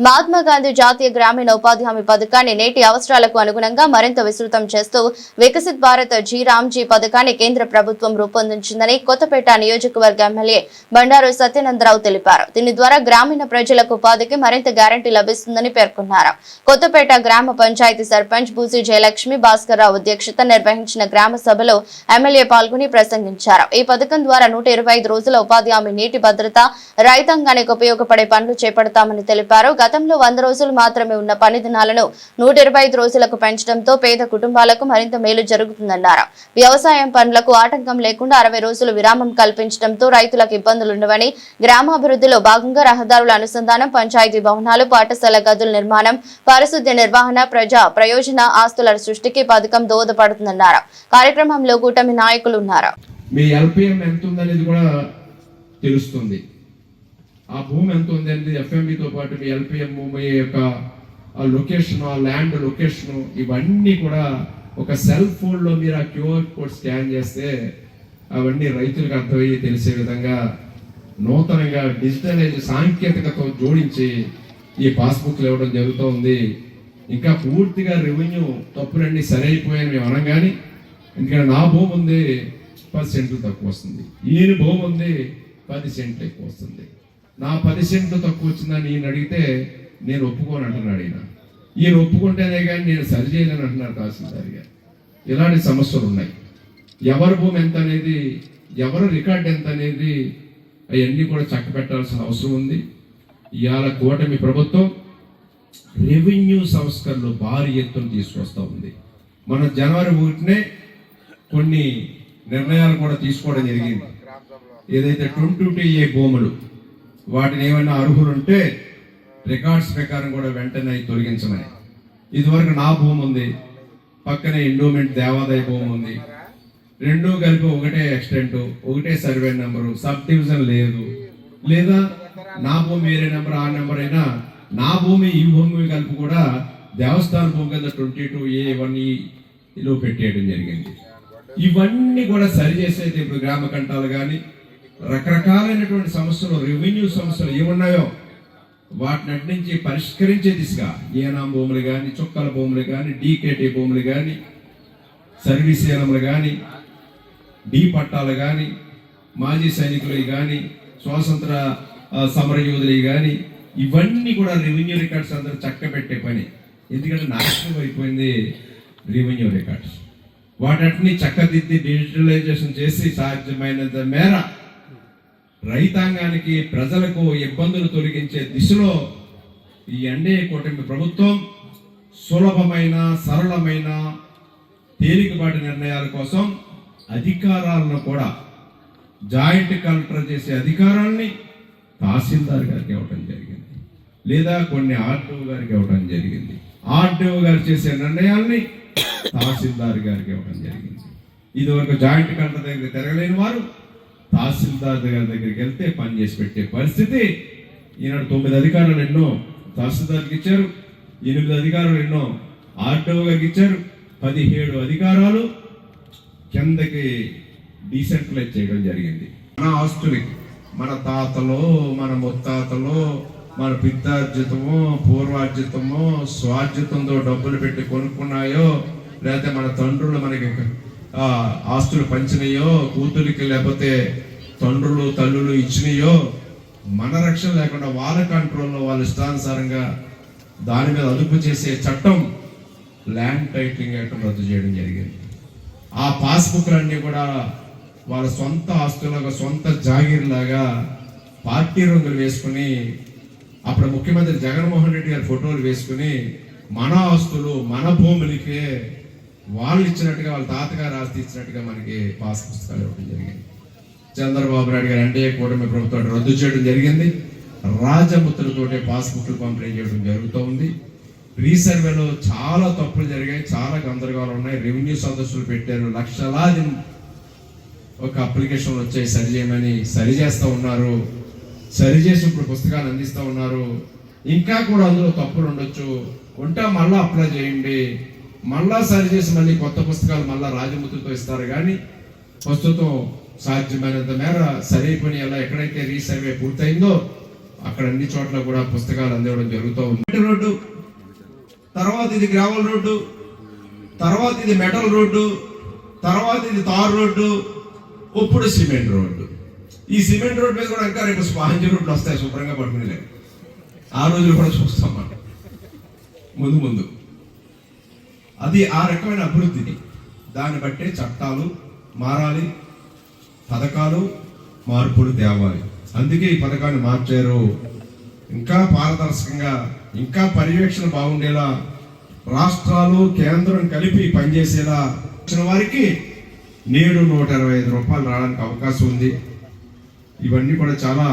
మహాత్మా గాంధీ జాతీయ గ్రామీణ ఉపాధి హామీ పథకాన్ని నేటి అవసరాలకు అనుగుణంగా మరింత విస్తృతం చేస్తూ వికసిత్ భారత్ జీ పథకాన్ని కేంద్ర ప్రభుత్వం రూపొందించిందని కొత్తపేట నియోజకవర్గ ఎమ్మెల్యే బండారు సత్యానందరావు తెలిపారు. దీని ద్వారా గ్రామీణ ప్రజలకు ఉపాధికి మరింత గ్యారంటీ లభిస్తుందని పేర్కొన్నారు. కొత్తపేట గ్రామ పంచాయతీ సర్పంచ్ బూసి జయలక్ష్మి భాస్కర్ రావు అధ్యక్షత నిర్వహించిన గ్రామ సభలో ఎమ్మెల్యే పాల్గొని ప్రసంగించారు. ఈ పథకం ద్వారా 125 రోజుల ఉపాధి హామీ, నీటి భద్రత, రైతాంగానికి ఉపయోగపడే పనులు చేపడతామని తెలిపారు. గతంలో 100 రోజులు మాత్రమే ఉన్న పని దినాలను 125 రోజులకు పెంచడంతో పేద కుటుంబాలకు మరింత మేలు జరుగుతుందన్నారు. వ్యవసాయం పనులకు ఆటంకం లేకుండా 60 రోజులు విరామం కల్పించడంతో రైతులకు ఇబ్బందులుండవని, గ్రామాభివృద్ధిలో భాగంగా రహదారుల అనుసంధానం, పంచాయతీ భవనాలు, పాఠశాల గదుల నిర్మాణం, పారిశుద్ధ్య నిర్వహణ, ప్రజా ప్రయోజన ఆస్తుల సృష్టికి పథకం దోహదపడుతుందన్నారు. కార్యక్రమంలో కూటమి నాయకులు ఉన్నారు. మీ ఎల్పిఎం ఎంత ఉందనేది కూడా తెలుస్తుంది. ఆ భూమి ఎంత ఉంది అనేది ఎఫ్ఎంబితో పాటు మీ ఎల్పిఎం మీ యొక్క లొకేషన్, ఆ ల్యాండ్ లొకేషన్, ఇవన్నీ కూడా ఒక సెల్ ఫోన్లో మీరు ఆ క్యూఆర్ కోడ్ స్కాన్ చేస్తే అవన్నీ రైతులకు అర్థమయ్యి తెలిసే విధంగా నూతనంగా డిజిటలైజ్ సాంకేతికతో జోడించి ఈ పాస్బుక్లు ఇవ్వడం జరుగుతూ. ఇంకా పూర్తిగా రెవెన్యూ తప్పులన్నీ సరైపోయాయని మేము అనం, కానీ ఎందుకంటే నా భూమి ఉంది 10 సెంట్లు తక్కువ వస్తుంది, ఈయన భూమి ఉంది 10 సెంట్లు ఎక్కువ వస్తుంది. నా 10 సెంట్లు తక్కువ వచ్చిందని ఈయన అడిగితే నేను ఒప్పుకోను అంటున్నాడు. ఈయన ఒప్పుకుంటేనే కానీ నేను సరి చేయలేని అంటున్నారు తహసీల్దార్ గారు. ఇలాంటి సమస్యలు ఉన్నాయి. ఎవరి భూమి ఎంత అనేది, ఎవరి రికార్డు ఎంత అనేది అవన్నీ కూడా చక్కబెట్టాల్సిన అవసరం ఉంది. ఇవాళ కూటమి ప్రభుత్వం రెవెన్యూ సంస్కరణలు భారీ ఎత్తున తీసుకొస్తూ ఉంది. మన జనవరి 1నే కొన్ని నిర్ణయాలు కూడా తీసుకోవడం జరిగింది. ఏదైతే 22A భూములు, వాటిని ఏమైనా అర్హులు ఉంటే రికార్డ్స్ ప్రకారం కూడా వెంటనే తొలగించమని. ఇదివరకు నా భూమి ఉంది, పక్కనే ఎండోమెంట్ దేవాదాయ భూమి ఉంది, రెండూ కలిపి ఒకటే ఎక్స్టెంట్, ఒకటే సర్వే నెంబరు, సబ్ డివిజన్ లేదు, లేదా నా భూమి వేరే నెంబర్, ఆ నెంబర్ అయినా నా భూమి ఈ భూమి కలిపి కూడా దేవస్థాన భూమి కింద 22A1లో పెట్టేయడం జరిగింది. ఇవన్నీ కూడా సరిచేసేది ఇప్పుడు గ్రామ కంటాలు కానీ రకరకాలైనటువంటి సమస్యలు, రెవెన్యూ సమస్యలు ఏమున్నాయో వాటిని నుంచి పరిష్కరించే దిశగా ఏనాం భూములు కానీ, చుక్కల భూములు కానీ, డీకేటీ భూములు కానీ, సర్వీస్ ఏనములు కానీ, డి పట్టాలు కానీ, మాజీ సైనికులు కానీ, స్వాతంత్ర సమరయోధులు కానీ, ఇవన్నీ కూడా రెవెన్యూ రికార్డ్స్ అందరూ చక్కబెట్టే పని. ఎందుకంటే నాశనం అయిపోయింది రెవెన్యూ రికార్డ్స్. వాటిని చక్కదిద్ది డిజిటలైజేషన్ చేసి సాధ్యమైనంత మేర రైతాంగానికి, ప్రజలకు ఇబ్బందులు తొలగించే దిశలో ఈ ఎన్డీఏ కూటమి ప్రభుత్వం సులభమైన, సరళమైన, తేలికపాటి నిర్ణయాల కోసం అధికారాలను కూడా జాయింట్ కలెక్టర్ చేసే అధికారాన్ని తహసీల్దార్ గారికి ఇవ్వడం జరిగింది, లేదా కొన్ని ఆర్డీఓ గారికి ఇవ్వడం జరిగింది. ఆర్డీఓ గారు చేసే నిర్ణయాల్ని తహసీల్దార్ గారికి ఇవ్వడం జరిగింది. ఇదివరకు జాయింట్ కలెక్టర్ దగ్గర తిరగలేని వారు తహసీల్దార్ గారి దగ్గరికి వెళ్తే పని చేసి పెట్టే పరిస్థితి. ఈనాడు 9 అధికారులు ఎన్నో తహసీల్దార్కి ఇచ్చారు, 8 అధికారులు ఎన్నో ఆర్డీఓ గారికి ఇచ్చారు, 17 అధికారాలు కిందకి డీసెంట్రలైజ్ చేయడం జరిగింది. మన ఆస్తులకి మన తాతలో, మన ముత్తాతలో, మన పిత్తార్జితమో, పూర్వార్జితమో, స్వార్జితంతో డబ్బులు పెట్టి కొనుక్కున్నాయో, లేకపోతే మన తండ్రులు మనకి ఆస్తులు పంచినాయో, కూతురికి లేకపోతే తండ్రులు తల్లులు ఇచ్చినాయో, మన రక్షణ లేకుండా వాళ్ళ కంట్రోల్లో వాళ్ళ ఇష్టానుసారంగా దాని మీద అదుపు చేసే చట్టం ల్యాండ్ టైటిలింగ్ యాక్ట్ రద్దు చేయడం జరిగింది. ఆ పాస్బుక్లన్నీ కూడా వాళ్ళ సొంత ఆస్తులాగా, సొంత జాగీర్లాగా పార్టీ రంగులు వేసుకుని, అప్పుడు ముఖ్యమంత్రి జగన్మోహన్ రెడ్డి గారి ఫోటోలు వేసుకుని మన ఆస్తులు, మన భూములకే వాళ్ళు ఇచ్చినట్టుగా, వాళ్ళ తాతగారు ఆస్తి ఇచ్చినట్టుగా మనకి పాస్ పుస్తకాలు ఇవ్వడం జరిగింది. చంద్రబాబు నాయుడు గారు ఎన్డీఏ కూటమి ప్రభుత్వం రద్దు చేయడం జరిగింది. రాజముద్రతోటే పాస్బుక్లు పంపిణీ చేయడం జరుగుతూ ఉంది. రీసర్వేలో చాలా తప్పులు జరిగాయి, చాలా గందరగోళం ఉన్నాయి. రెవెన్యూ సదస్సులు పెట్టారు, లక్షలాది ఒక అప్లికేషన్లు వచ్చాయి, సరిచేయమని సరిచేస్తూ ఉన్నారు. సరిచేసి ఇప్పుడు పుస్తకాలు అందిస్తూ ఉన్నారు. ఇంకా కూడా అందులో తప్పులు ఉండొచ్చు, ఉంటే మళ్ళీ అప్లై చేయండి, మళ్ళా సరిచేసి మళ్ళీ కొత్త పుస్తకాలు మళ్ళీ రాజముద్రతో ఇస్తారు. కానీ ప్రస్తుతం సాధ్యమైనంత మేర సరైపోయిన ఎలా ఎక్కడైతే రీసర్వే పూర్తయిందో అక్కడ అన్ని చోట్ల కూడా పుస్తకాలు అందివ్వడం జరుగుతూ ఉంది. రోడ్డు తర్వాత ఇది గ్రావెల్ రోడ్డు, తర్వాత ఇది మెటల్ రోడ్డు, తర్వాత ఇది తార్ రోడ్డు, ఇప్పుడు సిమెంట్ రోడ్డు. ఈ సిమెంట్ రోడ్డు మీద కూడా ఇంకా రేపు స్పాంజ్ రోడ్లు వస్తాయి శుభ్రంగా పట్టుకునే. ఆ రోజులు కూడా చూస్తాం మనం ముందు. అది ఆ రకమైన అభివృద్ధిని దాన్ని బట్టే చట్టాలు మారాలి, పథకాలు మార్పులు తేవాలి. అందుకే ఈ పథకాన్ని మార్చారు. ఇంకా పారదర్శకంగా, ఇంకా పర్యవేక్షణ బాగుండేలా, రాష్ట్రాలు కేంద్రం కలిపి పనిచేసేలా వచ్చిన వారికి నేడు 125 రూపాయలు రావడానికి అవకాశం ఉంది. ఇవన్నీ కూడా చాలా